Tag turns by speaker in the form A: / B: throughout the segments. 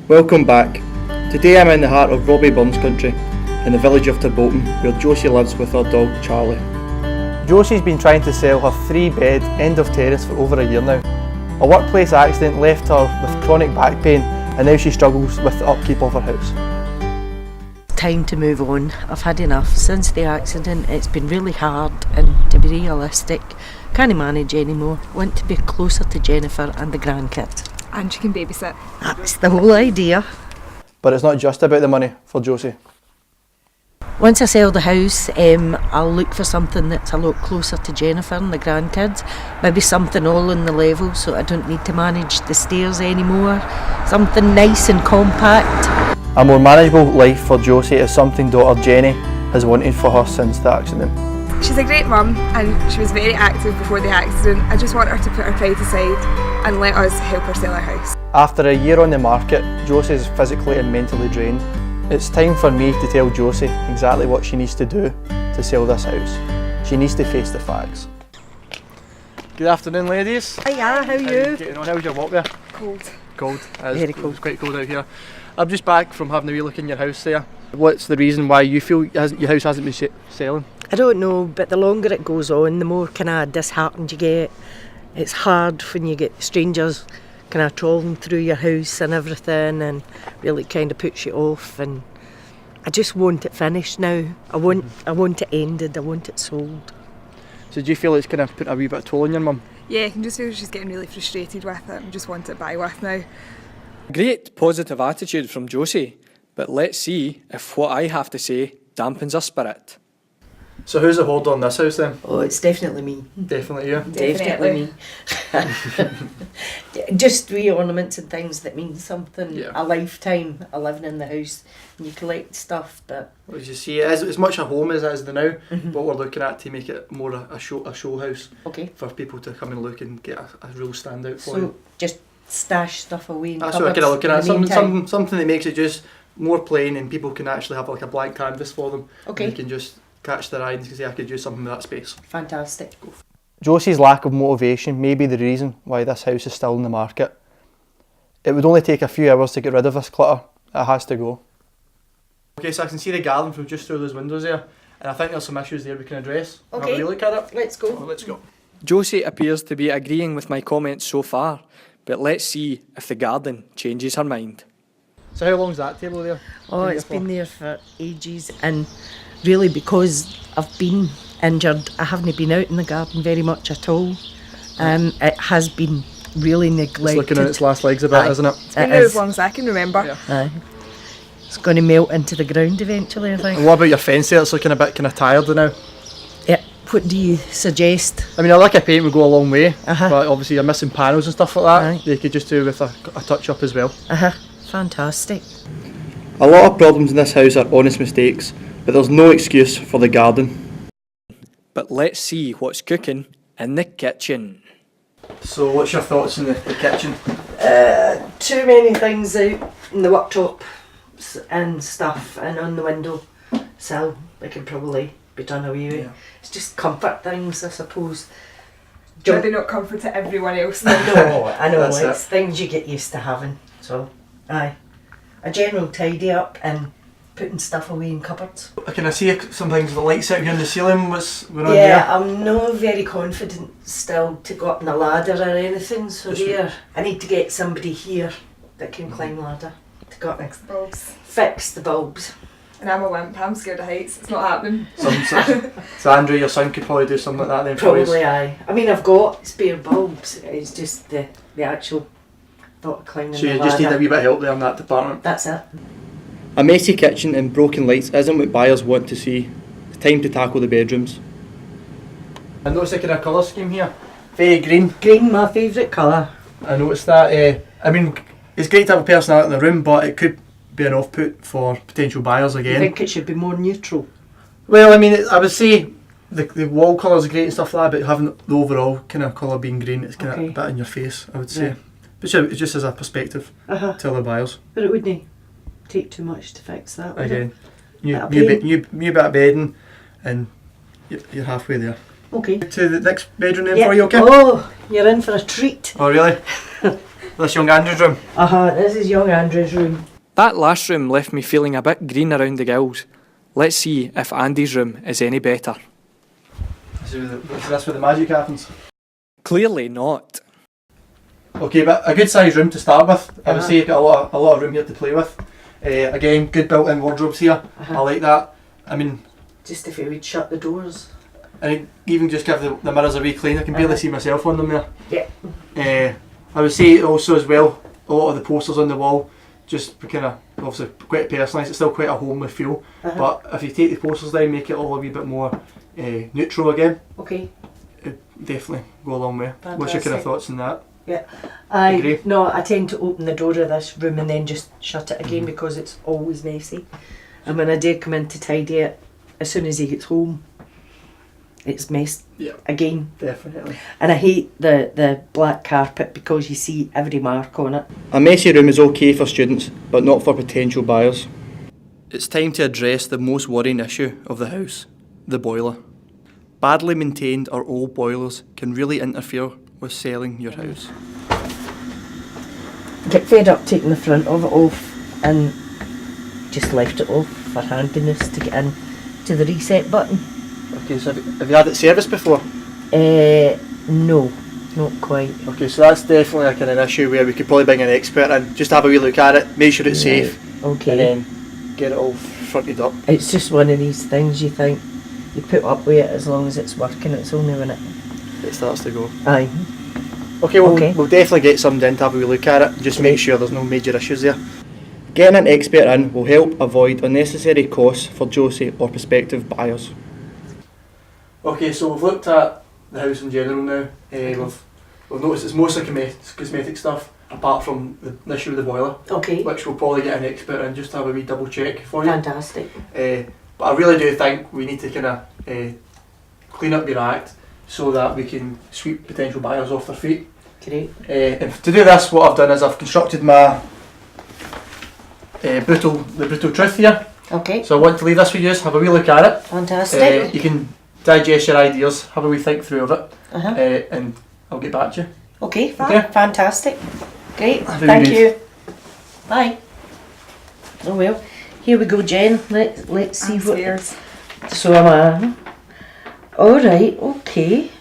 A: Welcome back. Today I'm in the heart of Robbie Burns country, in the village of Tarbolton, where Josie lives with her dog Charlie. Josie's been trying to sell her 3-bed end of terrace for over a year now. A workplace accident left her with chronic back pain and now she struggles with the upkeep of her house.
B: Time to move on. I've had enough. Since the accident it's been really hard, and to be realistic, can't manage anymore. Want to be closer to Jennifer and the grandkids.
C: And she can babysit.
B: That's the whole idea.
A: But it's not just about the money for Josie.
B: Once I sell the house, I'll look for something that's a lot closer to Jennifer and the grandkids. Maybe something all on the level so I don't need to manage the stairs anymore. Something nice and compact.
A: A more manageable life for Josie is something daughter Jenny has wanted for her since the accident.
C: She's a great mum and she was very active before the accident. I just want her to put her pride aside and let us help her sell our house.
A: After a year on the market, Josie is physically and mentally drained. It's time for me to tell Josie exactly what she needs to do to sell this house. She needs to face the facts. Good afternoon, ladies.
B: Hiya, how are you?
A: Getting on? How's your walk there?
C: Cold.
A: Cold.
B: Very cold.
A: It's quite cold out here. I'm just back from having a wee look in your house there. What's the reason why you feel your house hasn't been selling?
B: I don't know, but the longer it goes on, the more kind of disheartened you get. It's hard when you get strangers kind of trawling through your house and everything, and really kind of puts you off. And I just want it finished now. I want it ended. I want it sold.
A: So do you feel it's kind of put a wee bit of toll on your mum?
C: Yeah, I can just feel she's getting really frustrated with it and just want it by with now.
D: Great positive attitude from Josie, but let's see if what I have to say dampens her spirit.
A: So who's the holder on this house then?
B: Oh, it's definitely me.
A: Definitely you.
B: Definitely me. Just wee ornaments and things that mean something.
A: Yeah.
B: A lifetime of living in the house. And you collect stuff, but
A: Well, as you see, it is as much a home as it is the now. What we're looking at to make it more a show house
B: okay.
A: for people to come and look and get a real standout for
B: So
A: you.
B: just stash stuff away in
A: That's what I'm
B: cupboards
A: kind of looking
B: in
A: at.
B: the meantime.
A: Something that makes it just more plain and people can actually have like a blank canvas for them.
B: Okay.
A: And they can just catch their eye and say, I could use something with that space.
B: Fantastic.
A: Josie's lack of motivation may be the reason why this house is still in the market. It would only take a few hours to get rid of this clutter. It has to go. Okay, so I can see the garden from just through those windows there, and I think there's some issues there we can address.
B: Okay.
A: Have a wee look at it.
B: Let's go.
A: Let's go.
D: Josie appears to be agreeing with my comments so far, but let's see if the garden changes her mind.
A: So how long's that table there?
B: Oh, it's been there for ages, and really because I've been injured, I haven't been out in the garden very much at all. It has been really neglected.
A: It's looking at its last legs a bit, isn't it?
C: It's been there as long as I can remember.
A: Yeah.
B: Aye. It's going to melt into the ground eventually, I think.
A: And what about your fence there? It's looking a bit kind of tired now.
B: Yeah. What do you suggest?
A: I mean, a lick of paint would go a long way,
B: Uh-huh.
A: but obviously you're missing panels and stuff like that.
B: Aye.
A: They could just do with a touch up as well.
B: Fantastic.
A: A lot of problems in this house are honest mistakes, but there's no excuse for the garden.
D: But let's see what's cooking in the kitchen.
A: So what's your thoughts on the kitchen?
B: Too many things out in the worktop and stuff, and on the window sill. They can probably be done away with.
A: Yeah.
B: It's just comfort things, I suppose.
C: Maybe not comfort to everyone else.
B: No, I know,
A: That's
B: it's things you get used to having. So, aye. A general tidy up and putting stuff away in cupboards.
A: Can I see some things, the lights out here in the ceiling? What's going on
B: Yeah,
A: there?
B: I'm not very confident still to go up on a ladder or anything, so there. I need to get somebody here that can climb ladder to go up and
C: Fix the bulbs.
B: fix the bulbs.
C: And I'm a wimp, I'm scared of heights, it's not happening.
A: So Andrew, your son could probably do something like that then for you.
B: Probably aye. I mean, I've got spare bulbs, it's just the actual thought of climbing
A: So
B: the
A: you
B: ladder.
A: just need a wee bit of help there in that department.
B: That's it.
A: A messy kitchen and broken lights isn't what buyers want to see. It's time to tackle the bedrooms. I noticed the kind of colour scheme here. Very green.
B: Green, my favourite colour.
A: I noticed that. I mean, it's great to have a person out in the room, but it could be an off-put for potential buyers
B: I
A: again.
B: think it should be more neutral.
A: Well, I mean, I would say the wall colours are great and stuff like that, but having the overall kind of colour being green, it's kind of a bit in your face, I would say.
B: Yeah.
A: But it's just as a perspective to other buyers.
B: But it wouldn't take too much to fix that, would
A: Again,
B: That'll
A: new bit of bedding, and you're halfway there.
B: Okay.
A: To the next bedroom then for you, okay?
B: Oh, you're in for a treat.
A: Oh, really? This young Andrew's room.
B: This is young Andrew's room.
D: That last room left me feeling a bit green around the gills. Let's see if Andy's room is any better.
A: Is this where the magic happens?
D: Clearly not.
A: Okay, but a good sized room to start with. I would say you've got a lot of room here to play with. Again, good built-in wardrobes here. I like that. I mean,
B: just if you would shut the doors.
A: And even just give the mirrors a wee clean. I can barely see myself on them there.
B: Yeah.
A: I would say also as well, a lot of the posters on the wall, just kind of obviously quite personalised. It's still quite a homely feel. But if you take the posters down, make it all a wee bit more neutral again.
B: Okay.
A: It definitely go a long way.
B: Fantastic.
A: What's your kind of thoughts on that?
B: Yeah.
A: Agree?
B: No, I tend to open the door of this room and then just shut it again because it's always messy. And when I do come in to tidy it, as soon as he gets home, it's messed again.
A: Definitely.
B: And I hate the black carpet because you see every mark on it.
A: A messy room is okay for students, but not for potential buyers. It's time to address the most worrying issue of the house, the boiler. Badly maintained or old boilers can really interfere with selling your house.
B: Get fed up taking the front of it off and just left it off for handiness to get in to the reset button.
A: Okay, so have you had it serviced before?
B: No, not quite.
A: Okay, so that's definitely like an issue where we could probably bring an expert in, just have a wee look at it, make sure it's safe,
B: Okay.
A: and then get it all fronted up.
B: It's just one of these things you think you put up with it as long as it's working. It's only when
A: It starts to go.
B: Aye.
A: Okay, we'll definitely get somebody in to have a wee look at it, just make sure there's no major issues there. Getting an expert in will help avoid unnecessary costs for Josie or prospective buyers. Okay, so we've looked at the house in general now. We've noticed it's mostly cosmetic stuff, apart from the issue with the boiler,
B: Okay.
A: which we'll probably get an expert in just to have a wee double check for you.
B: Fantastic.
A: But I really do think we need to kind of clean up your act so that we can sweep potential buyers off their feet.
B: Great.
A: And to do this, what I've done is I've constructed my brutal truth here.
B: Okay.
A: So I want to leave this with you, have a wee look at it.
B: Fantastic.
A: You can digest your ideas, have a wee think through of it, and I'll get back to you.
B: Okay.
A: Okay.
B: Fantastic. Great.
A: Very
B: Thank
A: good.
B: you. Bye. Oh well. Here we go, Jen. Let's see
C: Upstairs.
B: So am I. All right. Okay.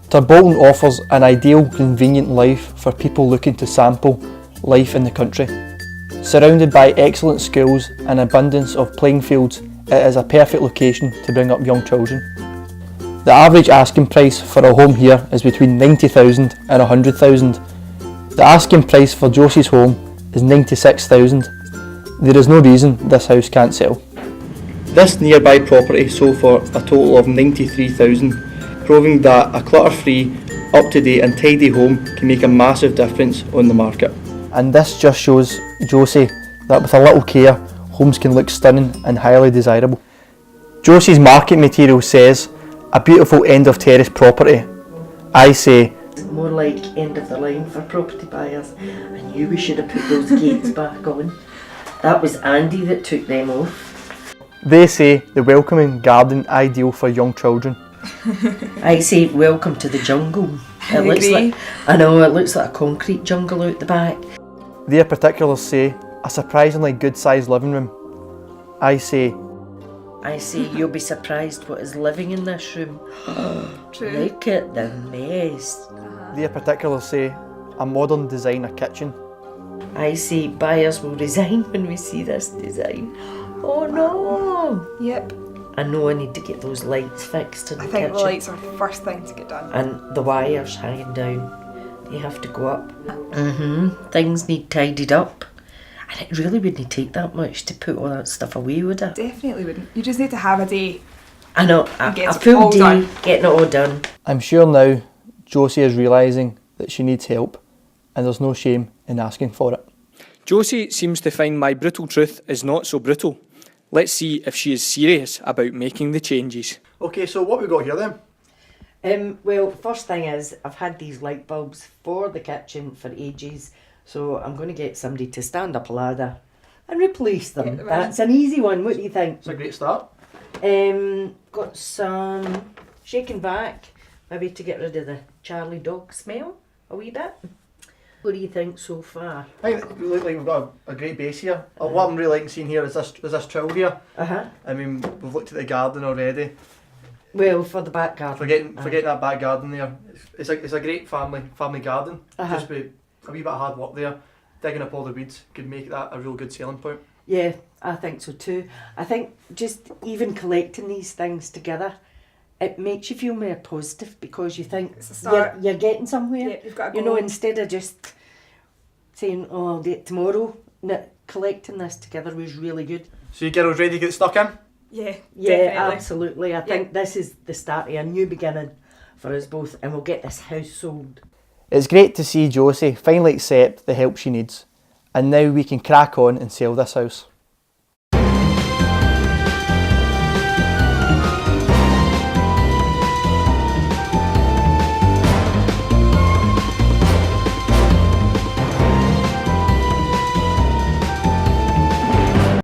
A: Tarbolton offers an ideal, convenient life for people looking to sample life in the country. Surrounded by excellent schools and an abundance of playing fields, it is a perfect location to bring up young children. The average asking price for a home here is between 90,000 and 100,000. The asking price for Josie's home is 96,000. There is no reason this house can't sell. This nearby property sold for a total of 93,000, proving that a clutter-free, up-to-date and tidy home can make a massive difference on the market. And this just shows Josie that with a little care, homes can look stunning and highly desirable. Josie's market material says, a beautiful end of terrace property. I say,
B: More like end of the line for property buyers. I knew we should have put those gates back on. That was Andy that took them off.
A: they say the welcoming garden ideal for young children.
B: I say welcome to the jungle. It looks
C: agree.
B: I know, it looks like a concrete jungle out the back.
A: Their particulars say, a surprisingly good sized living room. I say
B: you'll be surprised what is living in this room.
C: True.
B: Look at the mess.
A: their particulars say, a modern designer kitchen.
B: I say buyers will resign when we see this design. Oh no!
C: Yep.
B: I know I need to get those lights fixed in the
C: I think
B: kitchen.
C: the lights are the first thing to get done.
B: And the wires hanging down, they have to go up. Things need tidied up. And it really wouldn't take that much to put all that stuff away, would it?
C: Definitely wouldn't. You just need to have a day.
B: I know,
C: Gets
B: a
C: it
B: full
C: all
B: day
C: done.
B: getting it all done.
A: I'm sure now Josie is realising that she needs help and there's no shame in asking for it.
D: Josie seems to find my brutal truth is not so brutal. Let's see if she is serious about making the changes.
A: Okay, so what we got here then?
B: Well, first thing is, I've had these light bulbs for the kitchen for ages, so I'm going to get somebody to stand up a ladder and replace them.
C: Get them in.
B: That's an easy one, what do you think?
A: It's a great start.
B: Got some shaking back, maybe to get rid of the Charlie dog smell a wee bit. What do you think so far?
A: I think we look like we've got a great base here. What I'm really liking seeing here is this trowel here. I mean, we've looked at the garden already.
B: Well, for the back garden.
A: Forgetting that back garden there. It's a great family garden. Just with a wee bit of hard work there, digging up all the weeds could make that a real good selling point.
B: Yeah, I think so too. I think just even collecting these things together, it makes you feel more positive because you think
C: It's a start.
B: you're getting somewhere.
C: Yeah, you've got a
B: You know,
C: goal.
B: instead of just saying, "Oh, I'll do it tomorrow." Collecting this together was really good.
A: So you girls ready to get stuck in?
C: Yeah,
B: Yeah,
C: definitely.
B: absolutely. I think this is the start of a new beginning for us both, and we'll get this house sold.
A: It's great to see Josie finally accept the help she needs, and now we can crack on and sell this house.